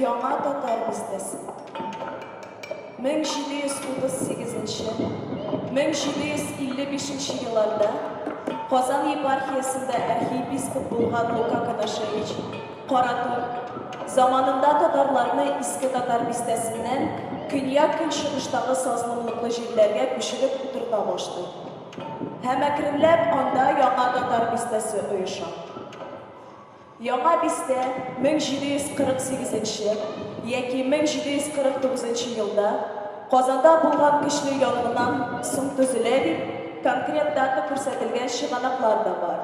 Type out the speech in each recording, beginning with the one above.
Яңа татар бистәсе. 1738-1755 елларда Казан епархиясында архиепископ булган Лука Канашевич Каратун заманында татарларны иске татар бистәсеннән көньяк-көнчыгыштагы сазлымлыклы җирләргә күчереп утырта башлый. Һәм әкренләп анда яңа татар бистәсе оеша. Яңа бистә 1748 яки 1749 елда Казанда булган көчле янгыннан соң төзелә дип конкрет дата күрсәтелгән чыганаклар да бар.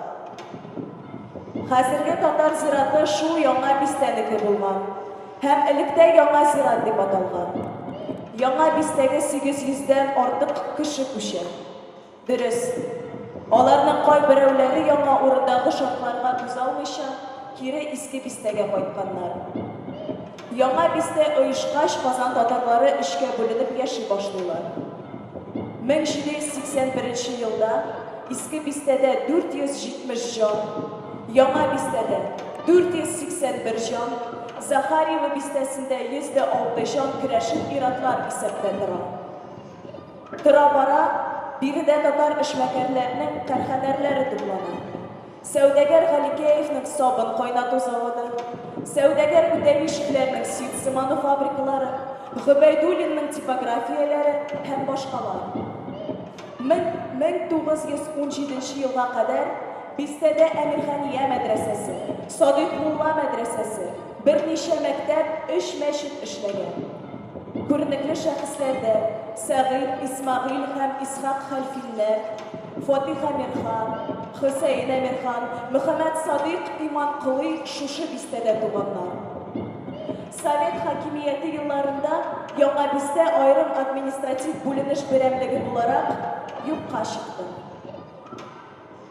Хәзерге татар зираты шул яңа бистәнеке булган һәм электә яңа зират дип аталган. Яңа бистәгә 800дән артык кеше күчә. Дөрес, аларның кайберәүләре яңа урындагы шартларга түзә алмыйча кире иске бистәгә кайтканнар. Яңа бистә оешкач Казан татарлары эшкә бүленеп яши башлыйлар. 1781 елда иске бистәдә 470 җан, яңа бистәдә 481 җан, Захарьева бистәсендә 106 җан көрәшен иратлар исәптә тора. Тора-бара биредә татар эшмәкәрләренең кәрханәләре туплана. Сәүдәгәр Галикеевның сабын кайнату заводы, Сәүдәгәр Үтәвишевләрнең ситсы мануфабрикалары, Гобәйдуллинның типографияләре һәм башкалар. 1917 елга кадәр бистәдә Әмирхания мәдрәсәсе, Садыйк Мулла мәдрәсәсе, берничә мәктәп, 3 мәчет эшләгән. Күренекле шәхесләрдә Сәгыйд, Исмагыйль һәм Исхак хәлфилләр, Фатих Әмирхан, Хөсәйн Әмирхан, Мөхәммәд Садык Иманколый шушы бистәдә туганнар. Совет хакимияте елларында яңа бистә айрым административ бүленеш берәмлеге буларак юкка чыкты.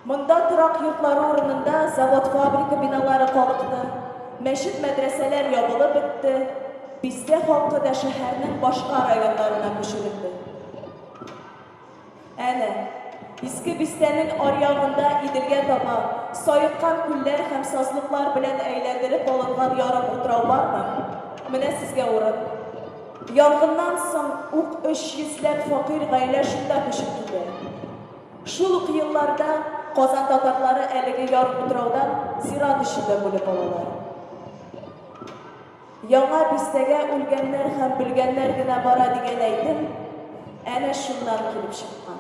Монда торак йортлары урынында завод-фабрика биналары калыкты, мәчет-мәдрәсәләр ябылып бетте, бистә халкы да шәһәрнең башка районнарына күчерелде. Әнә, иске бистәнең аръягында Иделгә таба саеккан күлләр һәм сазлыклар белән әйләндереп алынган ярым утрау бармы? Менә сезгә урын. Янгыннан соң ук 300ләп факир гаилә шунда күчеп китә. Шул ук елларда Казан татарлары әлеге ярым утраудан зират эшендә бүлеп алалар. Яңа бистәгә үлгәннәр һәм белгәннәр генә бара дигән әйтем, әнә шуннан килеп чыккан.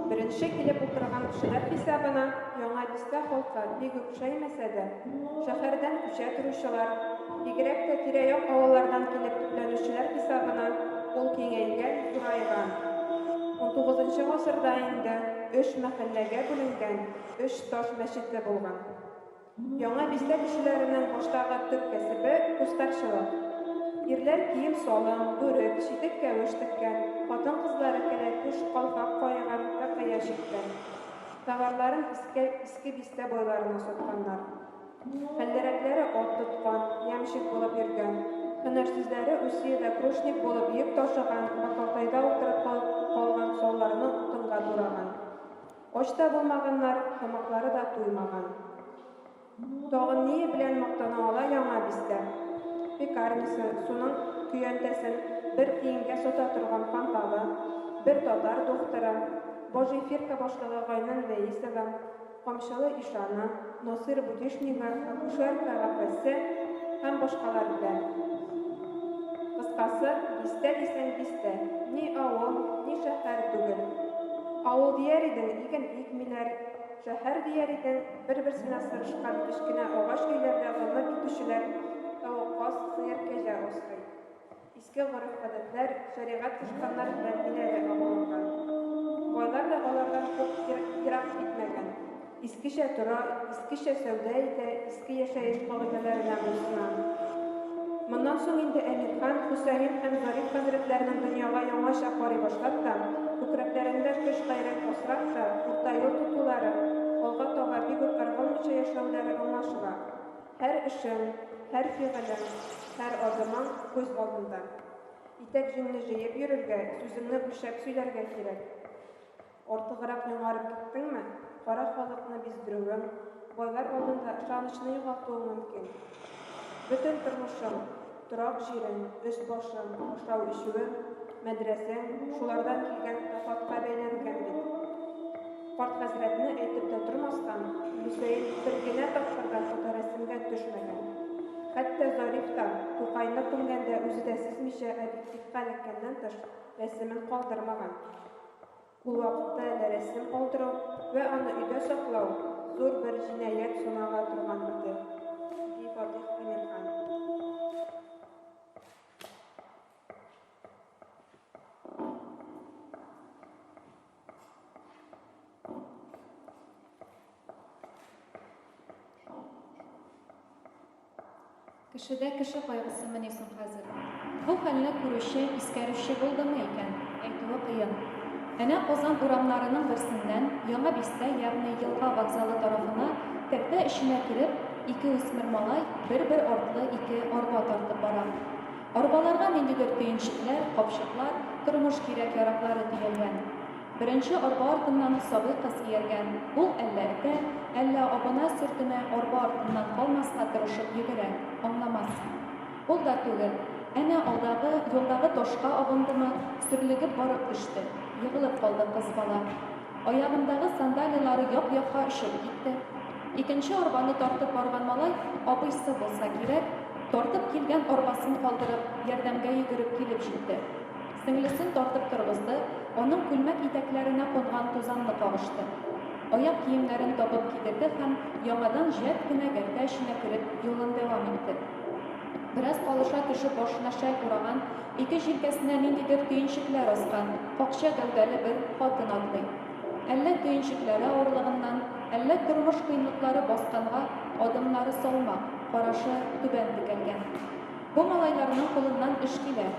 Беренче килеп утырган кешеләр хисабына яңа бистә халкы бик ошаймаса да, шәһәрдән күчә торучылар, бигрәк тә тирә-як авыллардан килеп төпләнүчеләр хисабына ул киңәйгән, зурайган. 19 гасырда инде 3 мәхәлләгә бүленгән 3 таш мәчет тә булган. Яңа бистә кешеләренең баштагы төп кәсебе кустарчылык. Ирләр кием салым, бүрек, читек кәвеш теккән, хатын-кызлары кәләпүш, калфак кайган, кая чиккән. Товарларын иске бистә бойларына сатканнар. Хәлләрәкләре ат тоткан, ямщик булып йөргән, һөнәрсезләре Русиядә крушник булып йөк ташыган, Бакалтайда утырып калган салларны утынга тураган. Ач та булмаганнар, тамаклары да туймаган. Тагын ни белән мактана ала яңа бистә? Пекарнисы, суның көянтәсен бер тиенгә сата торган Ханталы, бер татар докторы, Божий фирка башлыгы Гайнан Вәисова, камчылы Ишана, Насир Будишнига, акушерка Гафәсе һәм башкалар белән. Кыскасы, бистә дисәң бистә, ни авыл, ни шәһәр түгел. Авыл дияр идең, икмиләр, шәһәр дияр идең, бер-берсенә сырышкан кечкенә агач өйләрдә гомер итүчеләр, тавыккас, сыер, кәҗә асрый. Иске гореф-гадәтләр, шәригать кушканнар белән биләре абылган. Байлар да алардан күп ерак китмәгән. Искечә тора, искечә сәүдә итә, иске яшәеш кагыйдәләренә буйсына. Моннан соң инде Әмирхан, Хөсәйн һәм Зариф хәзрәтләренең дөньяга яңаша карый башлап та, күкрәкләрендә көч-гайрәт асрап та, урта юл тотулары, алга таба бик үк ыргылмыйча яшәүләре аңлашыла. Һәр эшен, һәр фигылен, һәр адымын күз алдында. İtek jinni jeyip yürürge, sözünü üşep söylerge kirek. Ortağırak yonarıp gittin mi? Qara xalıqını bizdirüğüm, boylar oldunda şanışını yuğaltığı mümkün. Bütün turmuşum, duraq jirin, üst başım, uşav işüğüm, medresem, şulardan kilgen tafatqa beylengen bit. Qart hazretini eytip de durmasdan, Hüseyin birgine topşardan fotoresimge düşmegen. Hatta Zarif da Tuqayna tümgende özü de sizmişe objektifqa elekkenden tış resimin qaldırmagan. Bu vaqtda ele resim qaldırıp ve onu üyde saklav zor bir jinayet sunağa turgan idi. Di Fatih Emirhan. Kişide kişi kaygısı mı nesin hazır? Bu haline kuruşu, iskerişi buldu mu iken? Eytuğu kıyın. Ana Ozan uramlarının birisinden Yana Biste yani Yılga vokzalı tarafına tekte işine girip iki üsmür malay bir ortlu iki orba tartıp baran. Orbalarga mendidir tüyünçükler, kopşuklar, turmuş kirek yarakları tüyelgen. Birinci orba ortından sabı kız yergen. Bu ellerde, elle obana sürtüne orba ortından kalmasla tırışıp yürüre, anlamaz. Bu da tügül. Ana yoldağı toşqa avındımı sürülügüp barıp düştü. Yığılıp kaldı kız bala. Ayağındağı sandalyaları yok-yoqqa üşüp gitti. İkinci orbanı tortip bargan malay, abıysı bolsa kirek, tortip kilgen orbasını kaldırıp, yerdemge yugurip kilip jitti. Singlisini tortip turguzdu, onun külmek iteklerine kongan tuzanlı kavuştu. Ayak kiyimlerini topup gidirdi hem yamadan jetgine gerdeşine kirip yolun devam etti. Biraz kalışa düşüp boşuna şel uragan, iki jilkesine nindidir tüyünçükler askan, kokşa gövdeli bir kadın adlı. Elle tüyünçükleri ağırlığından, elle turmuş kıyınlıkları boskanğa, adımları solma, paraşı tübendi gelgen. Bu malaylarının kolundan işkiler.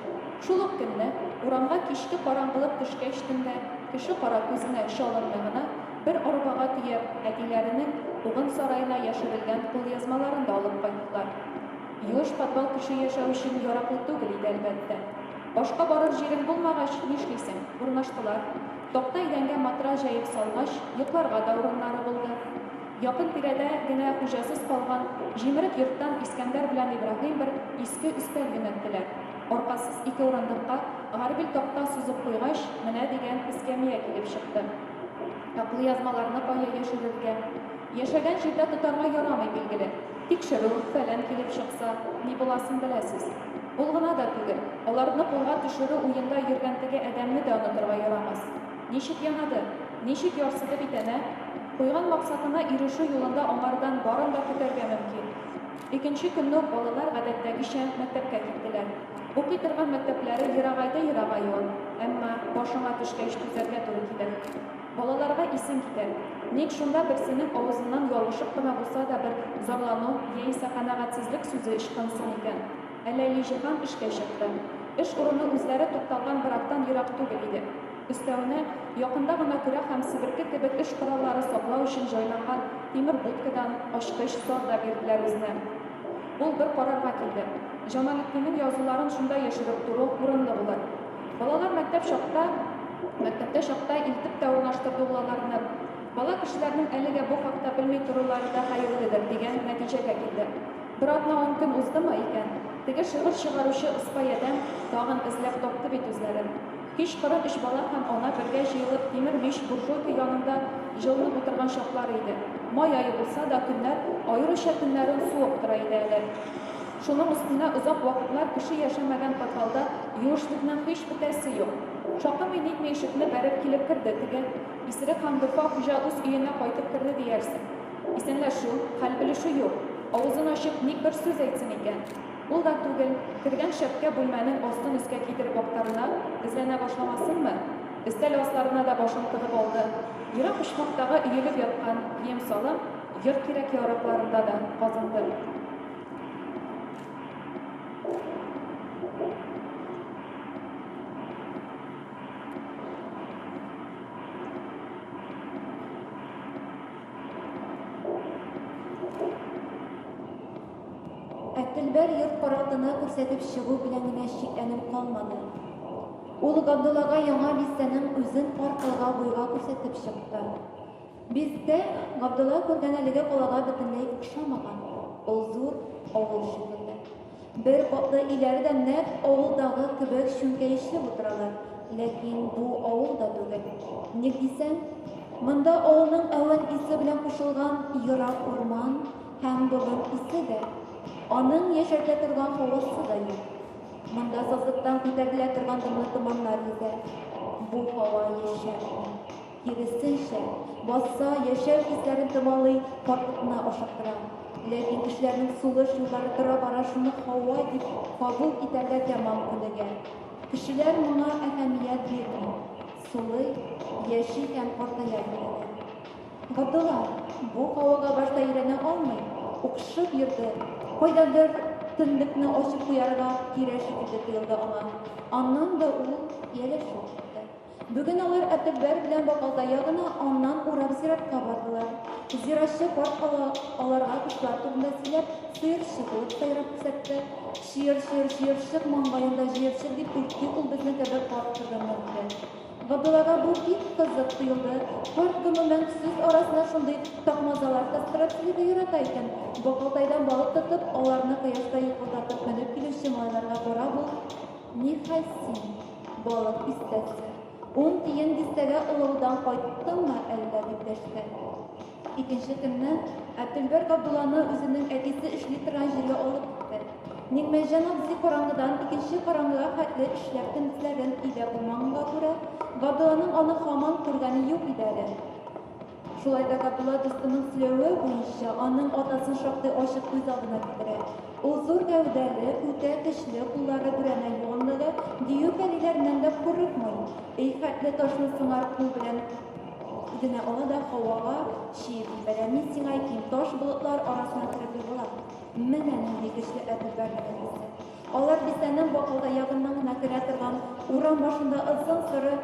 Şuluk günü, uramga kişki karangılıp düşkeştinde, kişi kara kızına şalınlığına, bir orbağa tüyep, edilerinin Uğun sarayına yaşırılgan kul yazmalarını da alıp kayıtlar. Yoş patbal kişi yaşav için yaraklı tügüliydi elbette. Başka barır jirin bulmağaş nişliysin, urnaştılar. Tokta idenge matra jayıp salgaş, yıklarga da urunları buldu. Yakın tirede gene hujasız kalgan, jimirik yurttan İskender bilen İbrahim bir iski üspel yönettiler. Orkasız iki urundıkka, garbil tokta süzüp koygaş, mine degen iskemiye kilip çıktı. Aklı yazmalarını kaya yaşırırken, yaşagan jirde tutarga yaramay bilgili. Tikşiruv falan kilip çıksa, ne bulasın bilesiz. Bulguna da tügül, olarını bulga düşürü uyunda yürgentigi edemni de unuturga yaramaz. Nişik yanadı, nişik yorsıdı bitene, koygan maksatına irişi yolunda onlardan barın da küterge mümkün. İkinci günlük bolalar adetteki şen mektepke gittiler. Okuyturgan mektepleri yıragayda yıragayon, emma boşuna düşkeş tüzerge duru gider. Bolalarga isim gider. Nek şunda birisinin ağzından yoluşup kına bulsa da bir zorlanu, yeyse kanagatsizlik sözü işkınsın iken. Eleyli jihan işke çıktı. İş urunu üzleri tuktalgan bıraktan yırak tügül idi. Üstevine, yakında gına küre hem sibirki tibet iş kuralları soklav için joylangan timir budkadan aşkış sor da verdiler üzne. Bu bir kararga kildi. Jamalettin'in yazıların şunda yaşırıp duru urunlu bular. Balalar Mektepte şokta iltip de urnaştırdı ulalarını. Bala kişilerinin elige bu hakta bilmey turulları da hayırlıdır degen neticege kildi. Bir adına 10 gün uzdu mu iken, tege şığır şığarışı ıspayeden dağın izlep toptu bit üzlerin. Hiç kırın iş bala hem ona birge jıyılıp demir meş burjuyki yanında jılınıp oturgan şoklarıydı. May ayı bulsa da günler, ayrışa günlerin soğuk duraydı. Şunun üstüne uzak vakitler kişi yaşamagan patalda yoğuşluktan hiç bitesi yok. Şokun ve nit meşikini berip kilip kirdi tige, isiri kandırfa huja uz üyüne koytup kirdi diyersin. İsenler şu, kalbili şu yok. Ağzını açıp nik bir söz etsin iken. Ul da tügül, kirgen şepke bülmenin ostun üske gidirip oktarına izlene başlamasın mı? Üstel oslarına da başın kıdıp oldu. Yırak uçmaktağı üyülüp yatkan yem salım, yırt kirek yoraklarında da kazındı. Әтелбәр йорт каратына күрсәтеп чыгу белән генә шикләнеп калмады. Ул Габдуллага яңа бистәнең үзен паркылга буйга күрсәтеп чыкты. Бистә Габдулла күргән әлеге калага бөтенләй охшамаган. Ул зур авыл шикелле. Бер катлы өйләре дә нәкъ авылдагы кебек шүңкәешле утыралар. Ләкин бу авыл да түгел. Ник дисәң, монда авылның әвән исе белән кушылган ерак урман һәм болын исе дә, аның яшәртә торган һавасы да юк. Монда сазлыктан күтәрелә торган дымлы томаннар йөзә. Бу һава яшәр. Киресенчә, басса яшәү хисләрен томалый, картлыкны ашыктыра. Ләкин кешеләрнең сулыш юллары тора-бара шуны һава дип кабул итәргә тәмам күнегә. Кешеләр моңа әһәмият бирми. Сулый, яши һәм картая беләләр. Габдулла бу һавага башта өйрәнә алмый, укшып йөрде. Кайдандыр төнлекне ачып куярга кирәк шикелле тоелды аңа. Аннан да ул яләшеп китте. Бүген алар Әтелбәр белән Бакалдая гына аннан урап зиратка бардылар. Зиратчы аларга кошлар турында сөйләп, сыерчык булып сайрап күрсәтте. Чыер-чыер маңгаенда җыерчык дип үтте ул безне кебек картырганнар. Габдуллага бу бик кызык тоелды. Карт гомумән сүз арасына шундый такмазалар кыстырып сөйләп ярата икән. Бакалтайдан балык тотып, аларны кояшта йокылдатып менеп килүче малайларга карап ул: "Нихәл син, балык истәсе, 10 тиен дистәгә олаудан кайттыңмы әллә?" дип дәште. Икенче көнне Әтелбәр Габдулланы үзенең әтисе эшли торган җиргә алып китте. Нигъмәтҗан абзый караңгыдан икенче караңгыга хәтле эшләп тентләрен өйдә булмаганга күрә, Габдулланың аны һаман күргәне юк иде әле. Шулай да Габдулла дустының сөйләве буенча аның атасын шактый ачык күз алдына китерә. Ул зур гәүдәле, үтә көчле, куллары бүрәнә юанлыгы, дию пәриләреннән дә курыкмый. Хәтле ташны сыңар кул белән генә ала да һавага чиеп җибәрә. Мин сиңа әйтим, таш болытлар арасына кереп була. Менә нинди көчле Әтелбәр белән. Алар бистәнең Бакалдая ягыннан гына керә торган урам башында озын сыры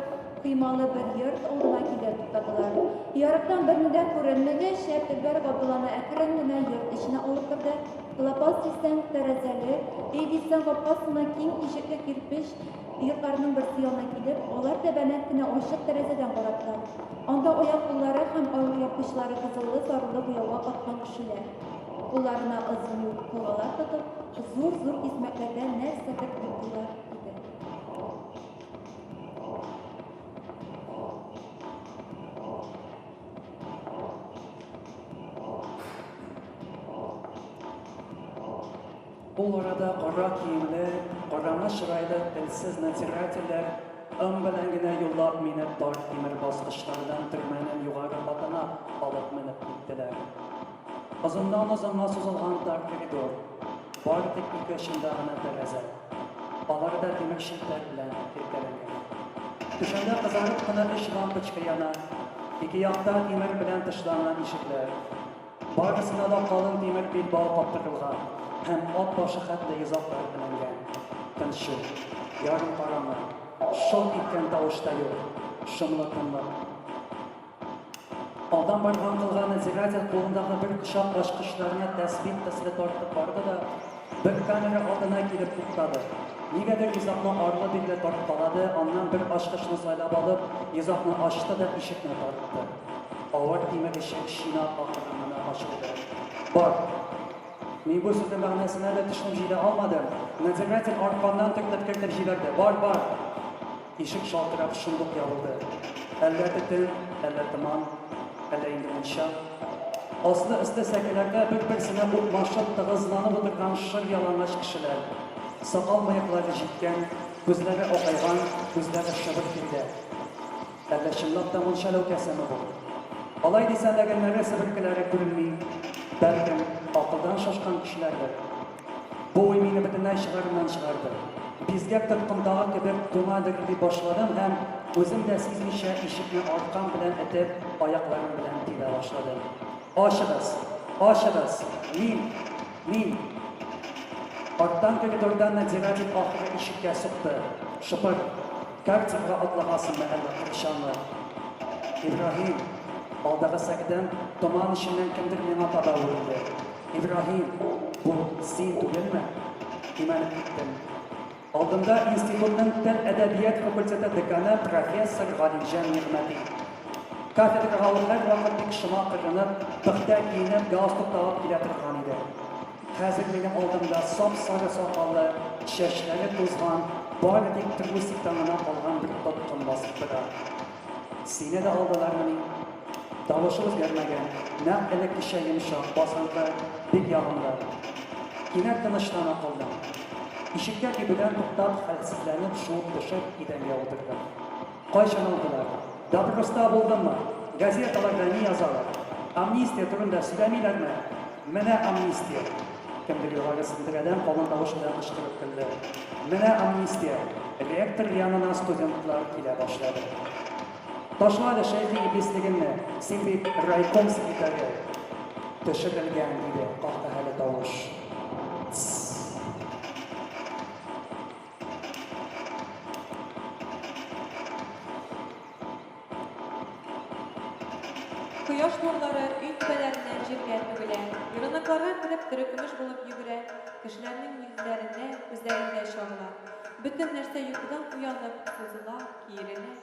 кыймалы бер йорт алдына килеп туктадылар. Ярыктан бер нидә күренмәгәч, Әтелбәр Габдулланы әкрен генә йорт эченә алып керде. Лапас дисәң тәрәзәле, дисәң капкасына киң ишекле кирпеч йортларның берсе янына килеп, алар тәбәнәк кенә ачык тәрәзәдән карадылар. Анда аяк-куллары һәм аяк япкычлары кызыллы сарылы буяуга каткан кешеләр. Кулларына озын юлгалар тотып, зур-зур исмәкләрдә нәрсәдер тотылар иде. Бұл арада қара киімлі, қараңғы шырайлы, тілсіз надзирательлер белән генә юллап мине тар тимер баскычлардан төрмәнең югары катына алып менеп киттеләр. Озыннан-озынга сузылган дар коридор, бар тик ике очында гына тәрәзә. Аларда тимер шикләр белән теркәлгән. Түшәмдә кызарып кына өч лампочка яна, ике якта тимер белән тышланган ишекләр. Барысына да калын тимер билбау каптырылган һәм ат башы хәтле йозаклар беләнгән. Тынчык, ярым караңгы, шылт иткән тавыш та юк, шомлы тынлык. Алдан барган кылган надзиратель кулындагы бер кушак ачкычларына тәсбих төсле тартып барды да бер камера алдына килеп туктады. Нигәдер йозакны арлы-бирле тарткалады, аннан бер ачкычны сайлап алып, йозакны ачты да ишекне тартты. Авыр тимер ишек шина ахырына ачылды. Бар. Мин бу сүзнең мәгънәсенә дә төшенеп җитә алмадым. Надзиратель арканнан тыктырып җибәрде. Бар. Ишек шалтырап шундук ябылды. Әллә төн, әллә томан, әллә инде мунча. Асты-өсте сәкеләрдә бер-берсенә укмашып тыгызланып утырган шыр ялангач кешеләр. Сакал-мыеклары җиткән, күзләре акайган, күзләре шыбыр килде. Әллә чынлап та мунча ләүкәсеме бу? Алай дисәң дә генә себеркеләре күренми. Бәлкем, акылдан шашкан кешеләрдер. Бу уй мине бөтенләй чыгарымнан чыгарды. Бизгәк тоткындагы кебек туңадыр дип башладым һәм үзем дә сизмичә ишекне аркан белән этеп, аякларым белән тибә башладым. Ачыгыз! Мин! Арттан коридордан надзиратель ахыры ишеккә сукты. Шыпыр, картинга атлагасынмы әллә кыршанлы? Ибраһим! Алдагы сәкедән томан эченнән кемдер миңа таба үрелде. Ибраһим, bu sen tugilmi? Imanib gittim. Oldimda institutning til adabiyot fakulteti dekani professor G'alijan Nig'matiy. Kafedraga har vaqt shimo qilinib, paxta kiyinib, galstuk taqib kelaturgan edi. Hozir mening oldimda sop-sara soqolli, shashlari to'zg'an, boridek turmusi tamidan qolgan bir to'tqin bosib turadi. Seni de aldılar mı? Davuşı o'zgarmagan, naq iliq kishi yumshoq, bosinqi, bek yog'imda. Keyin tinchlanib qoldim. Eshikka kebidan to'xtab, halsizlanib, shuv tushib, idamga o'tirdim. Qo'yshan oldilar. Dabrusta bo'ldimmi? Gazetalarda ne yozalar? Amnistiya turida so'ramaylarmi? Mana amnistiya. Kimdir yo'g'aga sindirgan qolin tovush bilan qichqirib kuldi. Mana amnistiya. Rektor yonidan studentlar kela boshladi. Taşlarda Şeyh-i İblisligimni, Sifit Raykom sekretari tashirilgan deydi qahqahali tovush. Quyosh nurlari uy tepalaridan yerga to'kilar. Yo'laklarga kirib turkumush bo'lib yugurar. Kishilarning yuzlarida, ko'zlarida shog'lar. Butun narsa uyqudan uyanib, so'zilib, kiyirilar.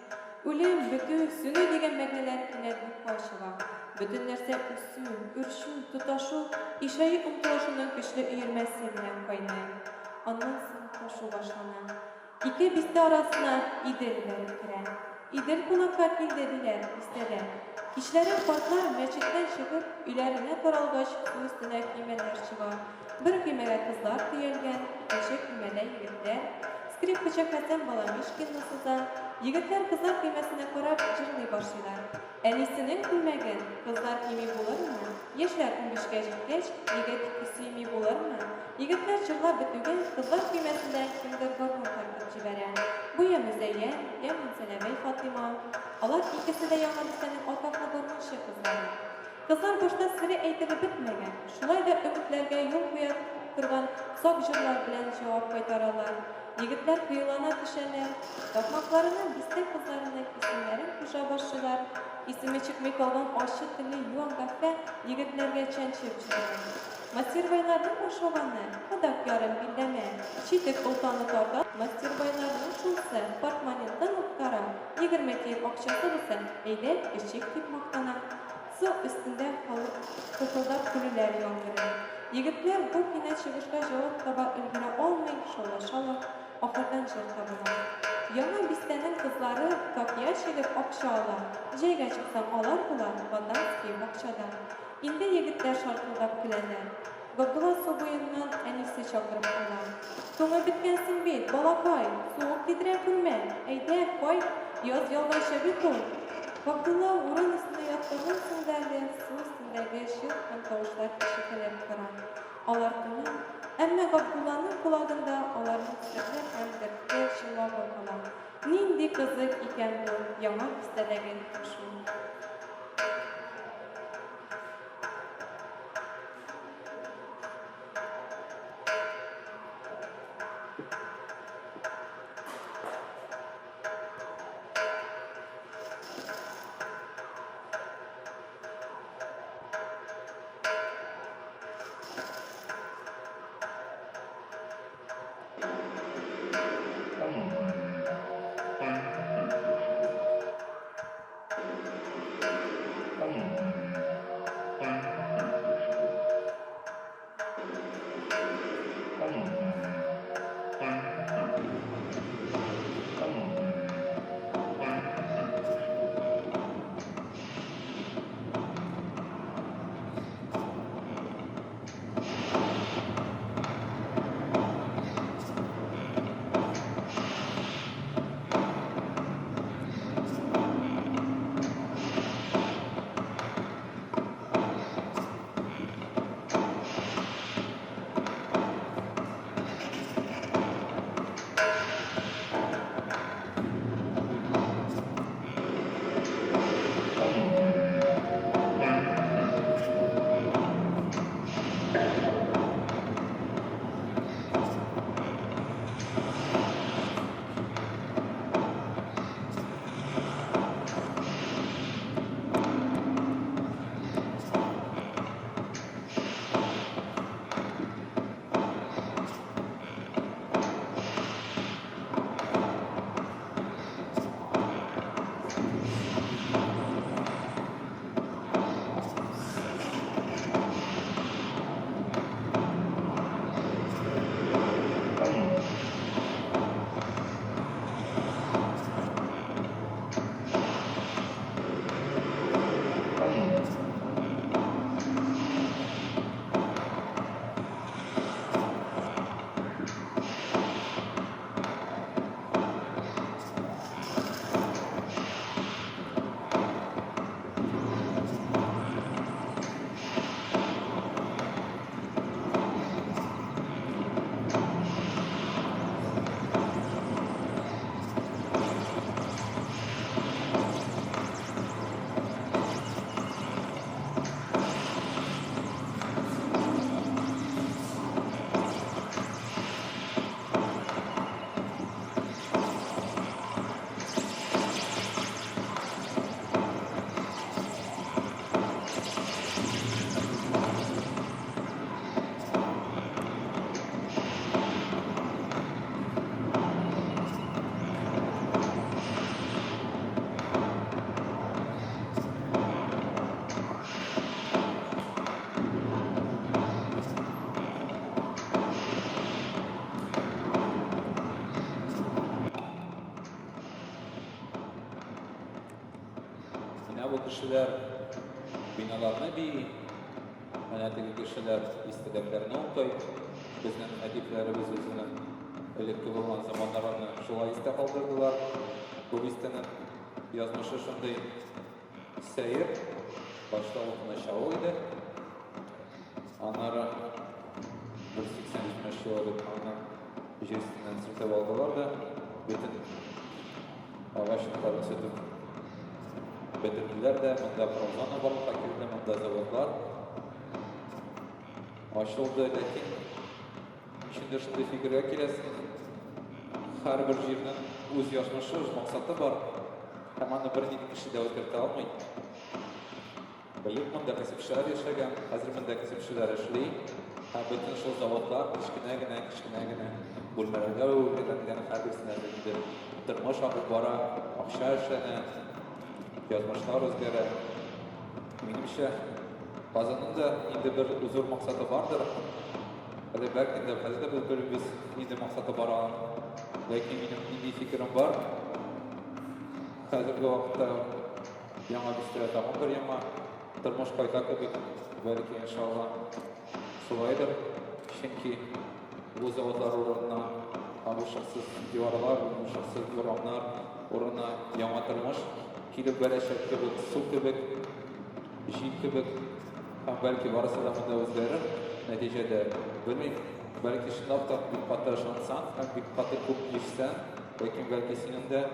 O'lim, butuq, sunu degan ma'nolar keladi qoshiga. Butun narsa usul, urshu, tutashuv, ishoyi umtilishining kuchli uyirmasi bilan qaynaydi. Ondan so'ng tashuv boshlanadi. Ikki bista orasida idil berib kiradi. İdil qonaqqa keldilar, istedi. Kishilar xotlar masjiddan chiqib, uylarına taralg'ach ustidan kiyimlar chiqar. Bir kiyimga qizlar tiyilgan, ikkinchi kiyimga yigitlar. Skripkacha Hasan Balamishkin nasılsa, yigitlar qizlar kiymasini qarab jilay boshlaylar. Anisining bilmagan qizlar kiyimi bo'larmi? Yoshlar 15ga yetgach, yigit kiyimi bo'larmi? Yigitlar jilab bitugan qizlar kiymasidan kimdir gormon tarqatib jibaradi. Bu ya Muzayyan, ya Munsalabay Fatima. Ular ikkisida Yahudistning otaqli gormonchi qizlari. Qizlar boshda siri aytilib bitmagan. Shulayda umidlarga yo'l qo'yib turgan soq jirlar bilan javob qaytararlar. Yigitlar kuyulana düşerler. Tokmaklarına bistek kızlarına isimlerin kuşa başlar. İsmi çıkmay kalgan aşı tili yuan kahve yigitlerge çençip çıkarlar. Mastirbaylardan başlavanlar, kadak yarım bildeme, çitik oltanı tarda, mastirbaylardan şulsa, partmanentten utkara, 20 tiyip akçası bulsa, eyle eşik tip maktana. Su üstünde kalıp, kıkıldap kulüler yangırır. Yigitler bu kine çıkışka cevap taba ülgüne olmayıp şolaşalar. Ahırdan çırta bulan. Yana bistenin kızları kapıya çekip akşağılar. Jeyge çıksam alar bular, Vadanski bakçadan. İndi yigitler şarkıldap gülenler. Gabdula su boyundan enisi çakırıp bulan. Tonu bitkensin bit, balakay, soğuk gidire kurme. Eyde, koy, yaz yalvaşa bir koy. Gabdula vurun üstüne yattırırsın derdi, su üstündeki şırkan tavuşlar kişikelep kıran. Alartının, emme Gabdula'nın kulağında onların sırrı emdirdi şıma bakalım. Nindi kızık iken bu yaman istediğin kuşun. kişiler binalarını bir anadaki kişiler istediklerini okuy. Bizden ediplerimiz özünün elekli olan zamanlarını şulay iste kaldırdılar. Bu istenin yazmışı şunday seyir. Başta okuna şahı idi. Anlara 183 yıllık ana jestinden sırtı aldılar da bütün ağaçlıkların sütüp bitirdiler de bunda provzana var, fakirde bunda zavodlar. Açıldı lakin şimdi şimdi fikirge kilesin. Her bir yerinin öz yaşmışı, öz maksatı var. Hemen bir iki kişi de ötürte almayın. Bilip bunda kasıpçılar yaşayan, hazır bunda kasıpçılar yaşayın. Hem bütün şu zavodlar kişkine gine bulmalarga öğretilen her birisine de tırmış akıklara, akşa yaşayana, yazmışlar özgere. Menimce bazının da indi bir uzun maksatı vardır. Hadi belki de fazla biz indi maksatı var. Lakin benim indi fikrim var. Hazırki vakitte yana bir süre tamamdır ama tırmış kaytak gibi belki inşallah sulaydır. Çünkü bu zavodlar oranına bu şahsız divarlar, bu şahsız duramlar oranına yana tırmış. Kilip bereşet gibi, su gibi, jil gibi hem belki varsa da bunda özgerir. Neticede bilmeyim, belki şınav da bir patır şansan, hem bir patır kup geçsen, lakin belki senin de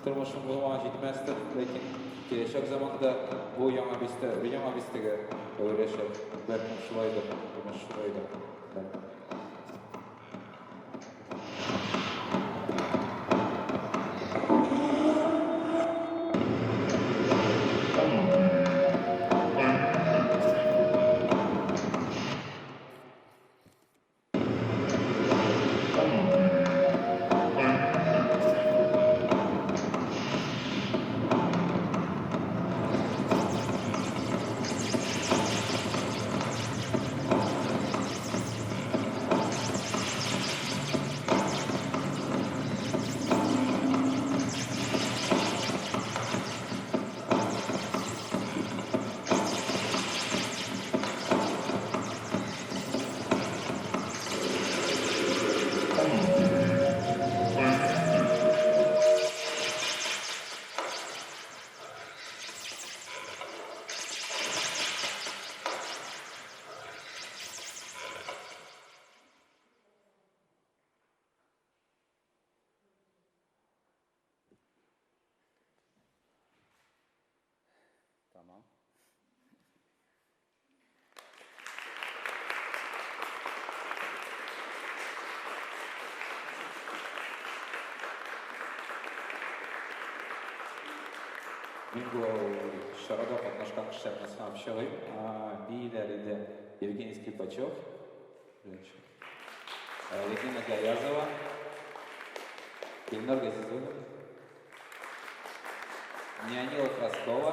tırmışın bulma gitmezdir. Lakin gelecek zamanda bu yana bistege öğreşir. Belki şulaydır, bunu şulaydır. Tamam. Ben bu şarada katnaşkan kişilerine сообщаю. Бейлер'de Евгений Скрипачев, Regina Гаязова, Ильнар Газизулин, Неонила Краскова,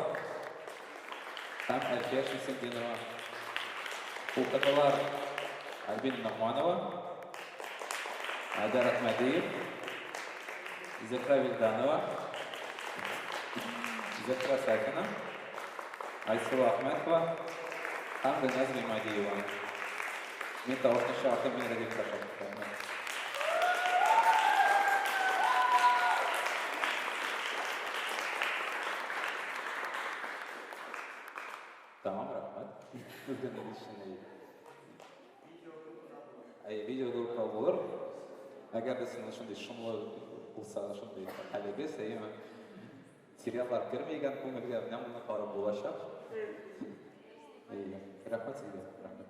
там Альфия Шисендинова, Улкаталар Альбина Нахманова, Айдар Ахмадиев, Зефра Вильданова, Зефра Сакина, Айсула Ахметова, там Гульназ Гимадиева. Мен тауышны шақы мен радик ташақы. Tamam, rahmet. Video gruppa olur. Eğer de sizin şunday şumlu olsa, şunday halege seyime seriallar görmeyken ko'ngilga nima qarab bo'lashaq. Rahmat sizga. Rahmat.